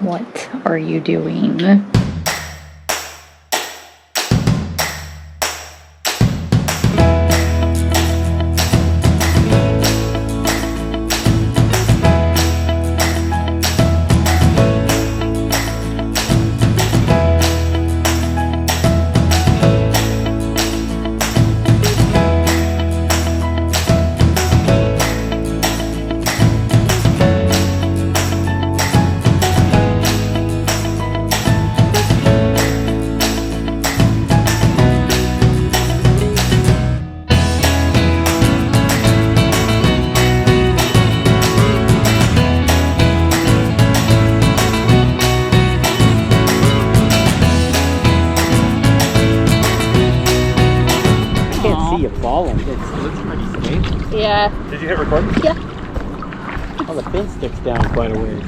What are you doing? See you falling. It looks pretty stable. Yeah. Did you hit record? Yeah. Oh, the fin sticks down quite a ways.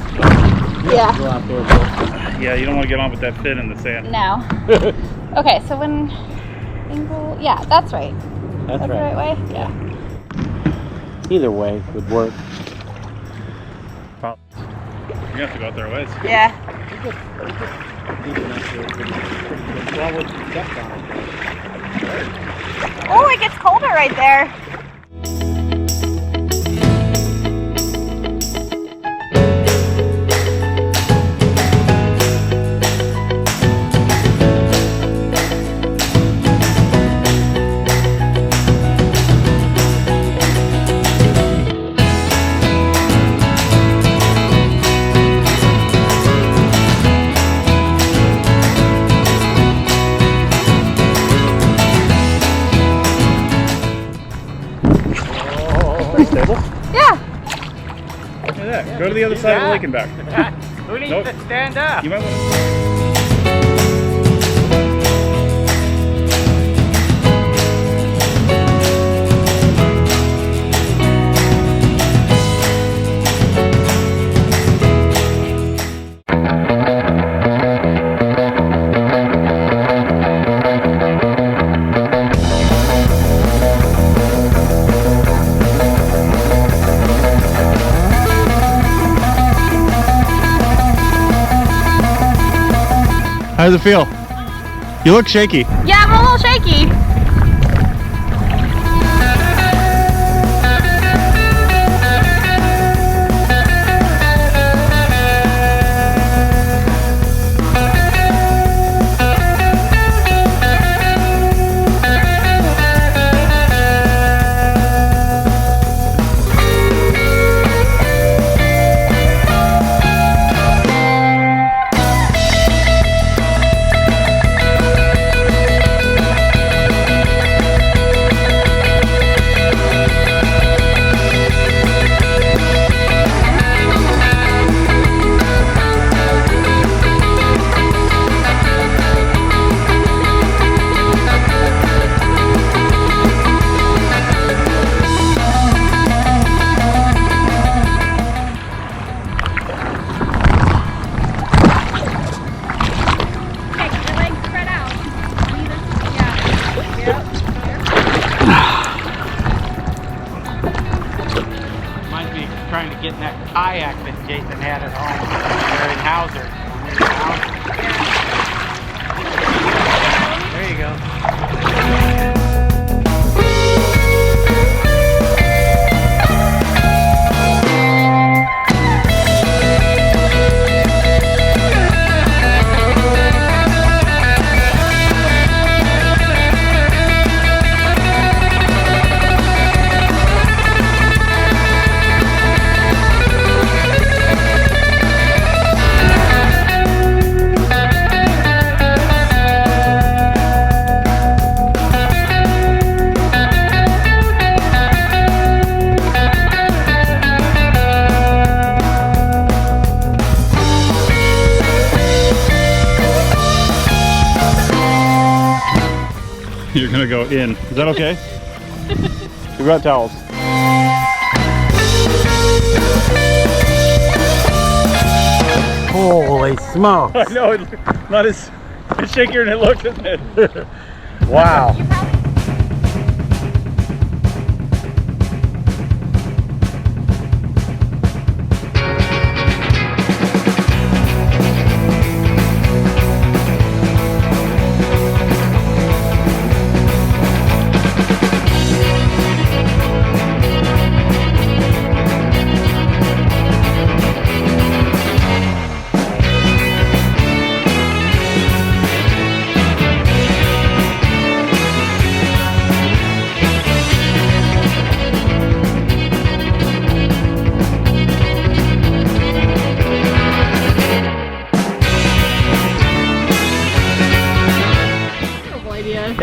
Yeah. Go out there a bit. Yeah, you don't want to get on with that fin in the sand. No. Okay, so when angle, yeah, that's right. That's That's the right. right way? Yeah. Either way would work. You're gonna have to go out there a ways. Yeah. Well, with the depth on it. Oh, it gets colder right there. Pretty stable. Yeah. Look at that. Go to the other side of the lake and back. Who needs Nope. to stand up? You might want to. How does it feel? You look shaky. Yeah, I'm a little shaky. Reminds me of trying to get in that kayak that Jason had at home. There in Hauser. There you go. You're gonna go in. Is that okay? We got towels. Holy smokes. I know, it's not as it's shakier than it looks, isn't it? Wow.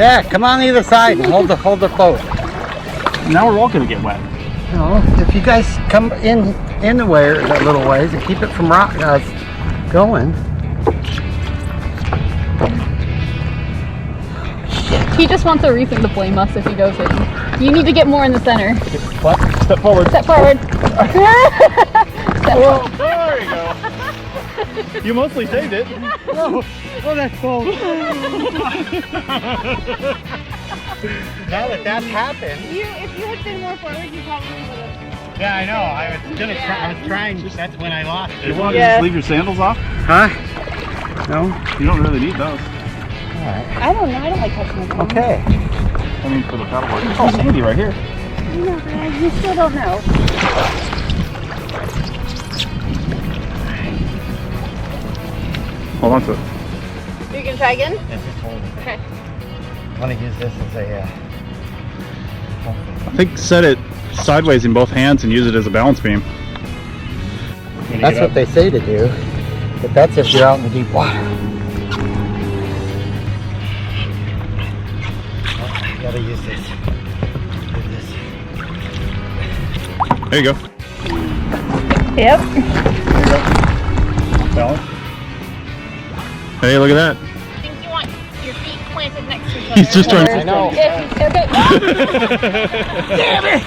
Yeah, come on either side and hold the boat. Now we're all gonna get wet. No, if you guys come in the way that little ways and keep it from going. He just wants a reason to blame us if he goes in. You need to get more in the center. What? Step forward. Step forward. Step Well, there you go. You mostly saved it. Oh, that's cold. Now that that's happened. If you had been more forward, you probably would have. Yeah, I know. I was trying. That's when I lost it. You want to just leave your sandals off? Huh? No. You don't really need those. All right. I don't know. I don't like touching them. Okay. I mean, for the paddleboard. Oh, sandy right here. No, you still don't know. Hold on to it. You can try again? Yes, just hold it. Okay. I want to use this as a. I think set it sideways in both hands and use it as a balance beam. That's what they say to do, but that's if you're out in the deep water. You gotta use this. Do this. There you go. Yep. Balance. Hey, look at that. I think you want your feet planted next to each other. He's just trying to. I know. Okay. Damn it!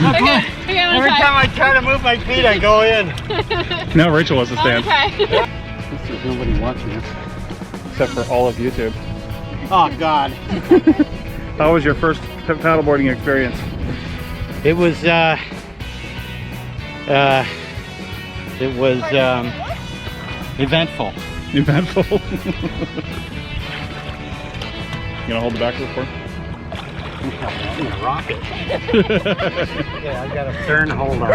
Okay, I'm Every gonna time I try to move my feet, I go in. Now Rachel wants to stand. try. There's nobody watching us. Except for all of YouTube. Oh God. How was your first paddleboarding experience? It was eventful. Eventful. You gonna hold the back of the board? I'm gonna rock it. Yeah, I got a stern hold on it.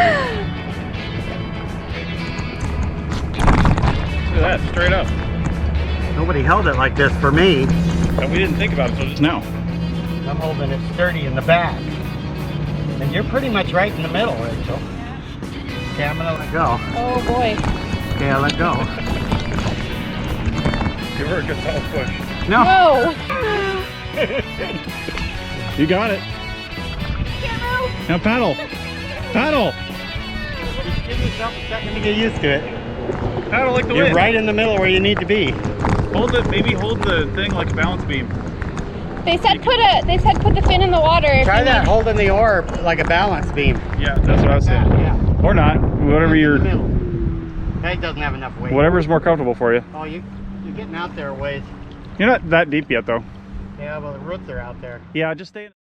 Look at that, straight up. Nobody held it like this for me. And we didn't think about it until just now. I'm holding it sturdy in the back. And you're pretty much right in the middle, Rachel. Okay, I'm gonna let go. Oh boy. Okay, I'll let go. Give her a good solid push. No. No. You got it. Now paddle. Paddle. Just give yourself a second to get used to it. Paddle like the You're wind. right in the middle where you need to be. Hold it. Maybe hold the thing like a balance beam. They said put the fin in the water. if Try you that, need- holding the oar like a balance beam. Yeah, that's what I was saying. Yeah. Or not. Whatever In you're. the middle. That doesn't have enough weight. Whatever's more comfortable for you. Oh, you're getting out there a ways. You're not that deep yet, though. Yeah, well, the roots are out there. Yeah, just stay in.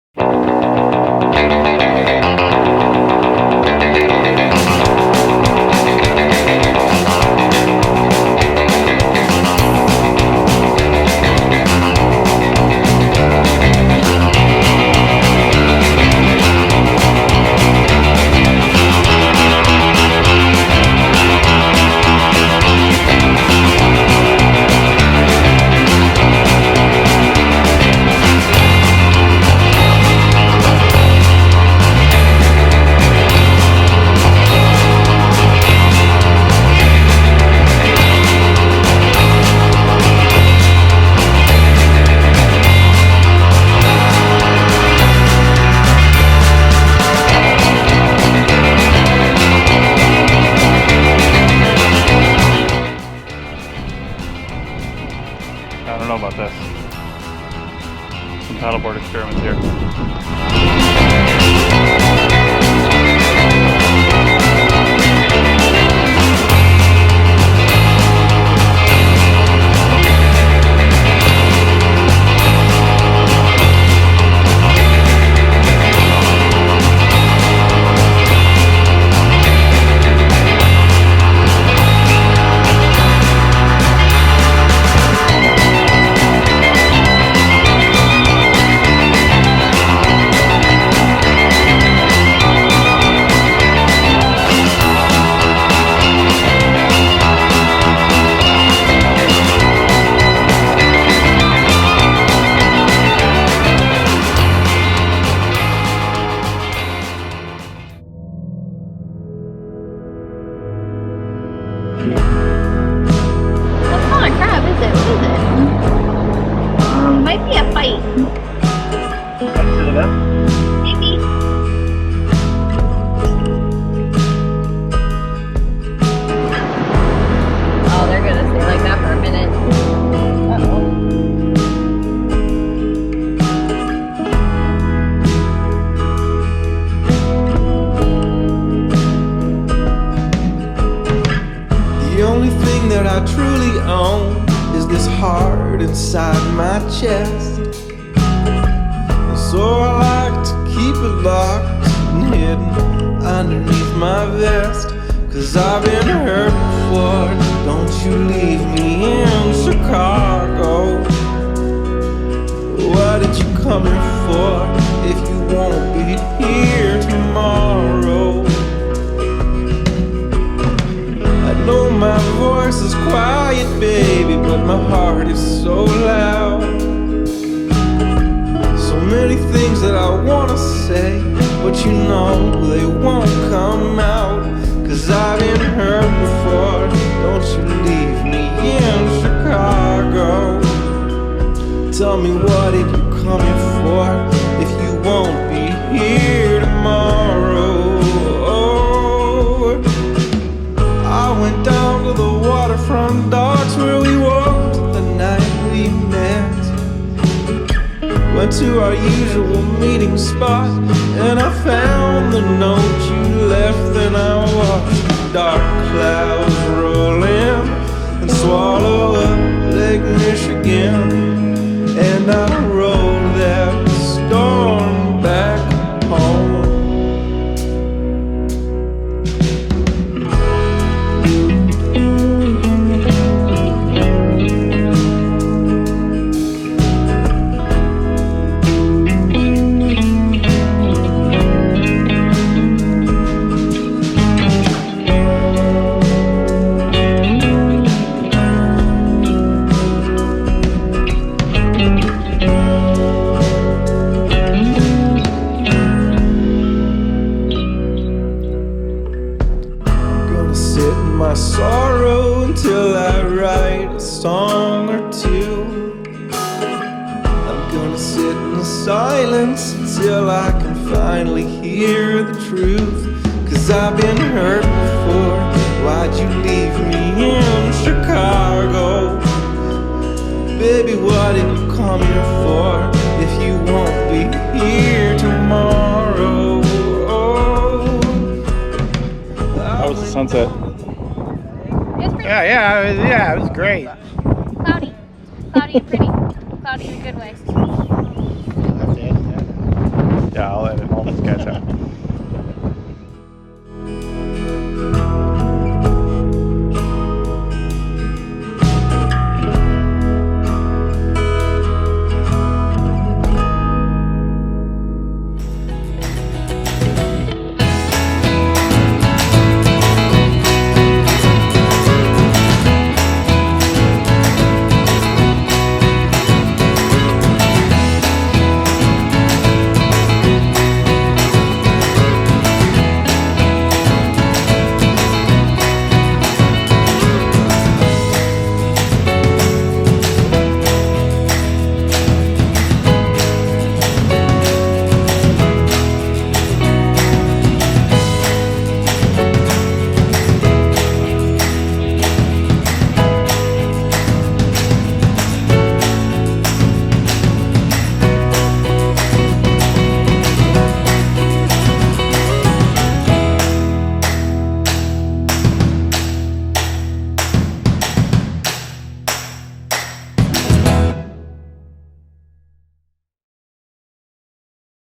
I don't know about this. Some paddleboard experiments here. That's not a crab, is it? What is it? might be a fight. Let's do this. Maybe. Oh, they're gonna stay like that for a minute. Uh-oh. The only thing that I truly own is this heart inside my chest. And so I like to keep it locked and hidden underneath my vest. 'Cause I've been hurt before. Don't you leave me in Chicago. What did you come here for if you won't be here tomorrow? I know my voice is quiet, baby, but my heart is so loud. So many things that I wanna say, but you know they won't come out. 'Cause I've been hurt before. Don't you leave me in Chicago. Tell me, what did you come here for if you won't be here tomorrow? I went down to the waterfront docks where we walked the night we met. Went to our usual meeting spot and I found the note you left. Then I watched dark clouds roll in and swallow up Lake Michigan. And I rode that storm back home. My sorrow until I write a song or two. I'm gonna sit in the silence until I can finally hear the truth. 'Cause I've been hurt before. Why'd you leave me in Chicago? Baby, what did you come here for if you won't be here tomorrow? How was the sunset? Yeah, it was great. Cloudy. Cloudy and pretty. Cloudy in a good way. That's it. Yeah, I'll edit all this guys out.